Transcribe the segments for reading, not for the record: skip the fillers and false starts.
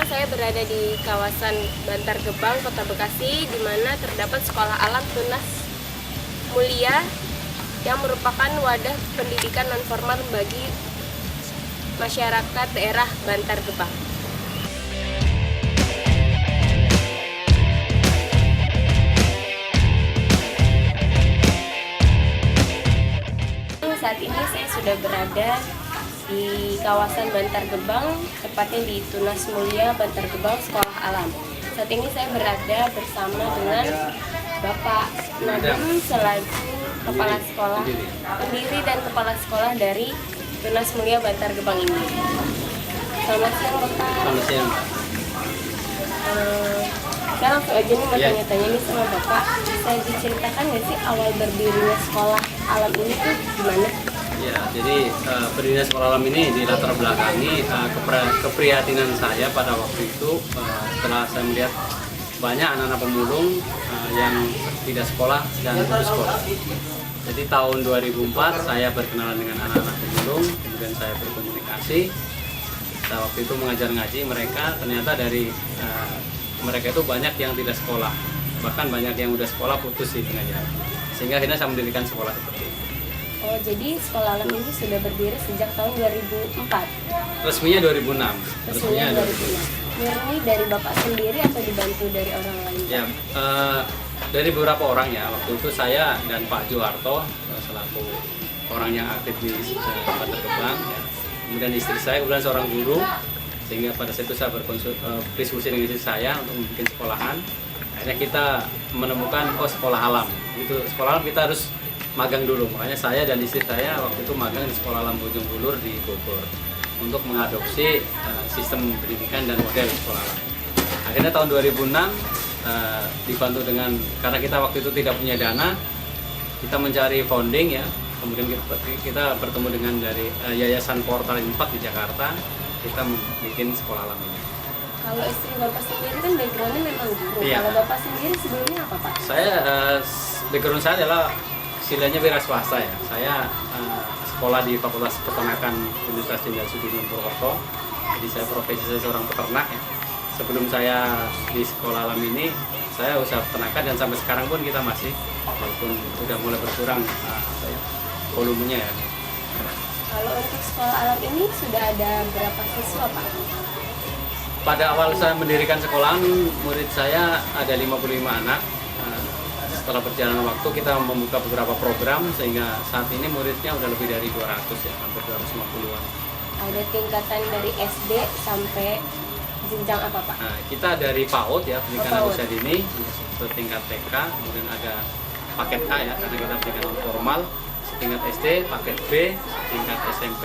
saya berada di kawasan Bantar Gebang, Kota Bekasi, di mana terdapat Sekolah Alam Tunas Mulia yang merupakan wadah pendidikan non-formal bagi masyarakat daerah Bantar Gebang. Saat ini saya sudah berada di kawasan Bantar Gebang, tepatnya di Tunas Mulia Bantar Gebang Sekolah Alam. Saat ini saya berada bersama dengan Bapak Nadiem selaku Kepala Sekolah, pendiri dan Kepala Sekolah dari Tunas Mulia Bantar Gebang ini. Selamat siang Bapak. Selamat siang. Saya langsung aja nih mau tanya-tanya nih sama Bapak. Bisa diceritakan nggak sih awal berdirinya Sekolah Alam ini tuh gimana? Ya, jadi pendirian Sekolah Alam ini di latar belakangi keprihatinan saya pada waktu itu setelah saya melihat banyak anak-anak pemulung yang tidak sekolah dan putus sekolah. Jadi tahun 2004 saya berkenalan dengan anak-anak pemulung, kemudian saya berkomunikasi. Saya waktu itu mengajar ngaji mereka, ternyata dari mereka itu banyak yang tidak sekolah, bahkan banyak yang udah sekolah putus di tengah jalan. Sehingga akhirnya saya mendirikan sekolah seperti ini. Oh, jadi Sekolah Alam ini sudah berdiri sejak tahun 2004? Resminya 2006. Resminya 2006. Murni dari Bapak sendiri atau dibantu dari orang lain? Ya, dari beberapa orang ya. Waktu itu saya dan Pak Juwarto selaku orang yang aktif di Bantar Gebang. Kemudian istri saya kemudian seorang guru, sehingga pada saat itu saya berdiskusi dengan istri saya untuk membuat sekolahan. Akhirnya kita menemukan sekolah alam. Itu sekolah alam kita harus magang dulu. Makanya saya dan istri saya waktu itu magang di Sekolah Alam Bojong Bulur di Bogor untuk mengadopsi sistem pendidikan dan model sekolah alam. Akhirnya tahun 2006 dibantu dengan, karena kita waktu itu tidak punya dana, kita mencari founding ya. Kemudian kita bertemu dengan dari Yayasan Portal Impact di Jakarta, kita bikin sekolah alam ini. Kalau istri Bapak sendiri kan backgroundnya memang guru. Iya. Kalau Bapak sendiri sebelumnya apa Pak? Saya background saya adalah istilahnya wira swasta ya. Saya sekolah di Fakultas Peternakan Universitas Jenderal Sudirman Purwokerto. Jadi saya profesi saya seorang peternak ya. Sebelum saya di sekolah alam ini, saya usaha peternakan dan sampai sekarang pun kita masih, walaupun sudah mulai berkurang volumenya ya. Kalau untuk Sekolah Alam ini sudah ada berapa siswa Pak? Pada awal saya mendirikan sekolahan, murid saya ada 55 anak. Setelah perjalanan waktu kita membuka beberapa program sehingga saat ini muridnya udah lebih dari 200 ya, hampir 250-an. Ada tingkatan dari SD sampai jenjang apa Pak? Nah, kita dari PAUD ya, pendidikan usia dini, setingkat TK, kemudian ada paket A ya, karena kita pendidikan non formal, setingkat SD, paket B, setingkat SMP,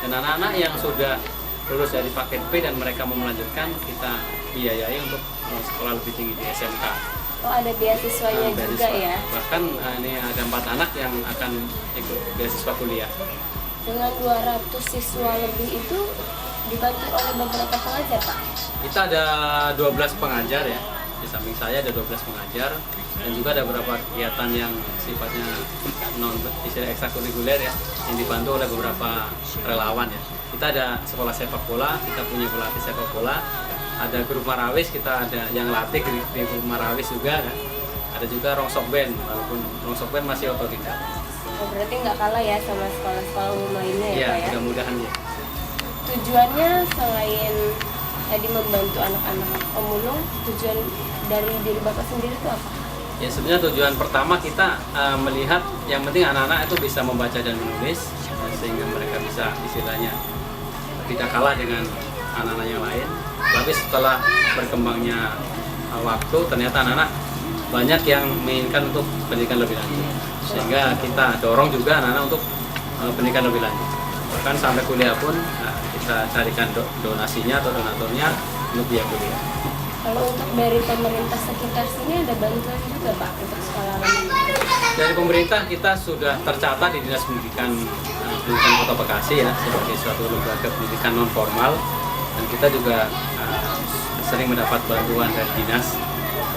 dan anak-anak yang sudah lulus dari paket B dan mereka mau melanjutkan, kita biayai untuk sekolah lebih tinggi di SMK. Oh, ada beasiswanya juga ya? Bahkan ini ada 4 anak yang akan ikut beasiswa kuliah. Dengan 200 siswa lebih itu dibantu oleh beberapa pengajar Pak? Kita ada 12 pengajar ya, di samping saya ada 12 pengajar, dan juga ada beberapa kegiatan yang sifatnya istilah ekstrakurikuler ya, yang dibantu oleh beberapa relawan ya. Kita ada sekolah sepak bola, kita punya pelatih sepak bola, ada grup Marawis, kita ada yang latih di grup Marawis juga kan. Ada juga rongsok band, walaupun rongsok band masih otodidak. Oh, berarti nggak kalah ya sama sekolah-sekolah umum lainnya ya Pak ya? Mudah-mudahan ya. Tujuannya selain tadi membantu anak-anak pemulung, tujuan dari diri Bapak sendiri itu apa? Ya sebenarnya tujuan pertama kita melihat yang penting anak-anak itu bisa membaca dan menulis, sehingga mereka bisa istilahnya tidak kalah dengan anak-anak yang lain. Tapi setelah berkembangnya waktu, ternyata anak-anak banyak yang menginginkan untuk pendidikan lebih lanjut, sehingga kita dorong juga anak-anak untuk pendidikan lebih lanjut. Bahkan sampai kuliah pun kita carikan donasinya atau donaturnya untuk biaya kuliah. Kalau untuk dari pemerintah sekitar sini ada bantuan juga Pak untuk sekolah alam ini? Dari pemerintah kita sudah tercatat di Dinas Pendidikan Kota Bekasi ya, sebagai suatu lembaga pendidikan non formal, dan kita juga sering mendapat bantuan dari dinas,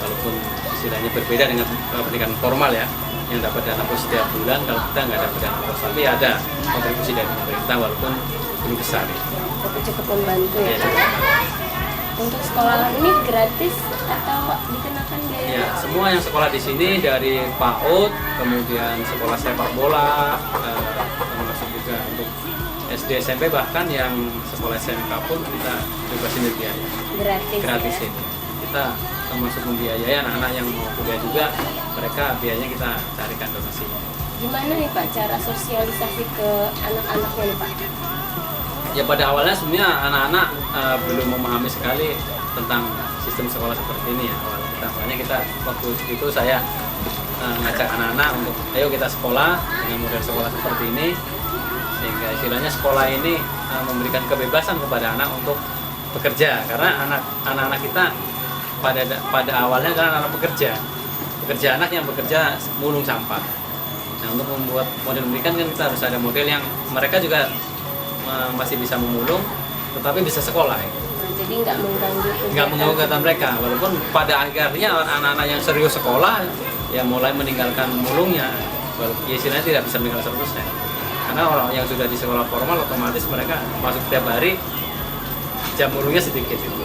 walaupun istilahnya berbeda dengan pendidikan formal ya, yang dapat dana pos setiap bulan. Kalau kita nggak dapat dana pos, tapi ada kontribusi dari pemerintah walaupun belum besar ya. Tapi cukup membantu ya. Untuk sekolah alam ini gratis atau dikenakan biaya? Ya, semua yang sekolah di sini dari PAUD, kemudian sekolah sepak bola, termasuk juga untuk SD SMP, bahkan yang sekolah SMK pun kita bebasin biaya. Gratis Ya? ini. Kita termasuk membiayai anak-anak yang mau kuliah juga, mereka biayanya kita carikan donasinya. Gimana nih Pak cara sosialisasi ke anak-anaknya nih Pak? Ya pada awalnya sebenarnya anak-anak belum memahami sekali tentang sistem sekolah seperti ini ya. Makanya kita waktu itu saya ngajak anak-anak untuk ayo kita sekolah dengan model sekolah seperti ini, sehingga istilahnya sekolah ini memberikan kebebasan kepada anak untuk bekerja, karena anak-anak kita pada awalnya kan anak pekerja anak yang bekerja mulung sampah. Nah, untuk membuat model pendidikan kan kita harus ada model yang mereka juga masih bisa memulung tetapi bisa sekolah ya. Jadi nggak mengganggu kegiatan mereka, walaupun pada akhirnya anak-anak yang serius sekolah ya mulai meninggalkan mulungnya, ya istilahnya tidak bisa meninggalkan 100%, karena orang yang sudah di sekolah formal otomatis mereka masuk tiap hari, jam mulungnya sedikit gitu.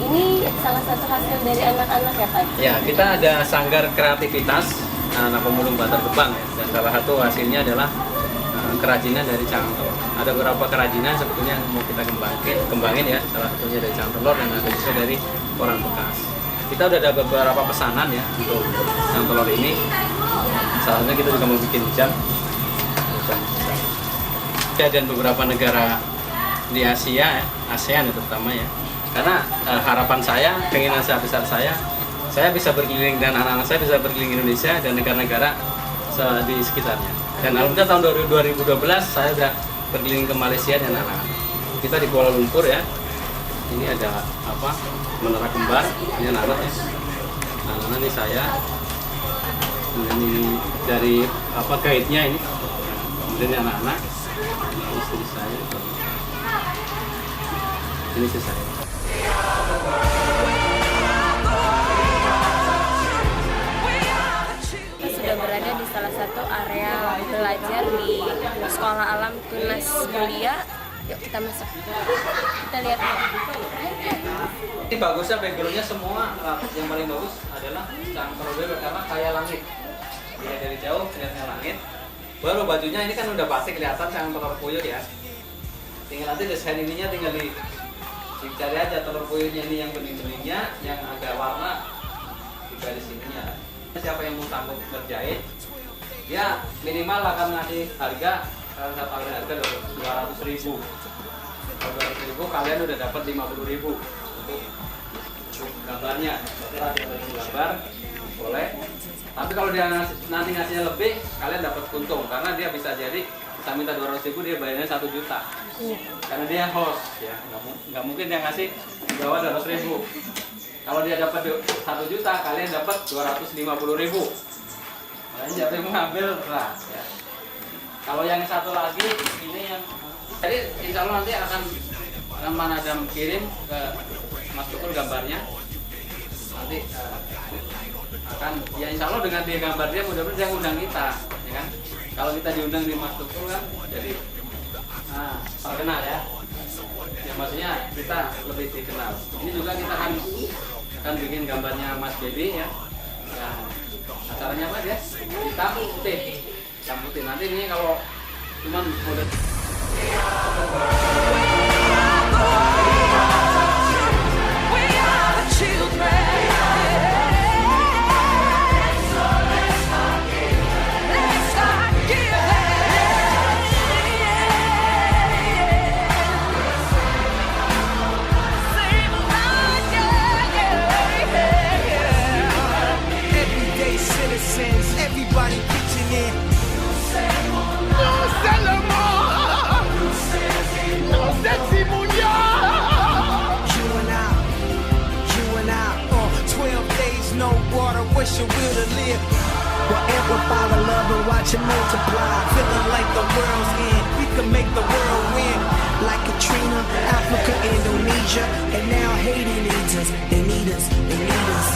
Ini salah satu hasil dari anak-anak ya Pak? Ya, kita ada sanggar kreativitas anak pemulung Bantar Gebang ya, dan salah satu hasilnya adalah kerajinan dari cangkang telur. Ada beberapa kerajinan sebetulnya yang mau kita kembangin ya, salah satunya dari cangkang telur dan ada juga dari koran bekas. Kita udah ada beberapa pesanan ya untuk cangkang telur ini. Salah satunya kita juga mau bikin jam. Dan beberapa negara di Asia, ASEAN terutama ya. Karena harapan saya, keinginan saya besar saya bisa berkeliling dan anak-anak saya bisa berkeliling Indonesia dan negara-negara di sekitarnya. Dan alhamdulillah tahun 2012 saya sudah berkeliling ke Malaysia dan anak-anak. Kita di Kuala Lumpur ya. Ini ada menara kembar, ini anak-anak ya. Anak-anak ini saya. Ini dari guide-nya ini. Kemudian ini anak-anak. Istri saya. Ini istri saya. Kita sudah berada di salah satu area belajar di Sekolah Alam Tunas Mulia. Yuk kita masuk. Kita lihat. Ini bagusnya backgroundnya semua yang paling bagus adalah cangkang telur karena kayak langit. Dilihat dari jauh kelihatannya langit. Baru bajunya ini kan udah pasti kelihatan cangkang telur puyuh ya. Tinggal nanti desain ininya tinggal dicari aja telur puyuhnya ini yang bening-beningnya, yang agak warna di garis ininya. Siapa yang mau sanggup ngerjain, dia minimal akan ngasih harga, kalau saya tawarin harga 200.000. Kalau 200.000 kalian udah dapat 50.000 untuk gambarnya. Setelah dia gambar boleh. Tapi kalau dia nanti ngasihnya lebih, kalian dapat untung karena dia bisa jadi kita minta 200.000 dia bayarnya 1 juta. Karena dia host ya, nggak mungkin dia ngasih di bawah 200.000. Kalau dia dapat 1 juta, kalian dapat 250.000. Kalian siapa yang mengambil lah ya. Kalau yang satu lagi ini yang jadi insya Allah nanti akan Manadam kirim ke Mas Tukul gambarnya. Nanti akan ya insya Allah dengan dia gambar dia mudah-mudahan dia ngundang kita ya kan. Kalau kita diundang di Mas Tukul kan jadi terkenal ya. Ya maksudnya kita lebih dikenal. Ini juga kita akan bikin gambarnya Mas Baby ya. Ya acaranya apa dia? Hitam putih. Hitam putih. Nanti ini kalau cuman model everybody pitching in. No Salomon, no sexy Munya. You and I, 12 days no water, what's your will to live? We'll amplify the love and watch it multiply. Feeling like the world's end, we can make the world win. Like Katrina, Africa, Indonesia, and now Haiti needs us. They need us, they need us.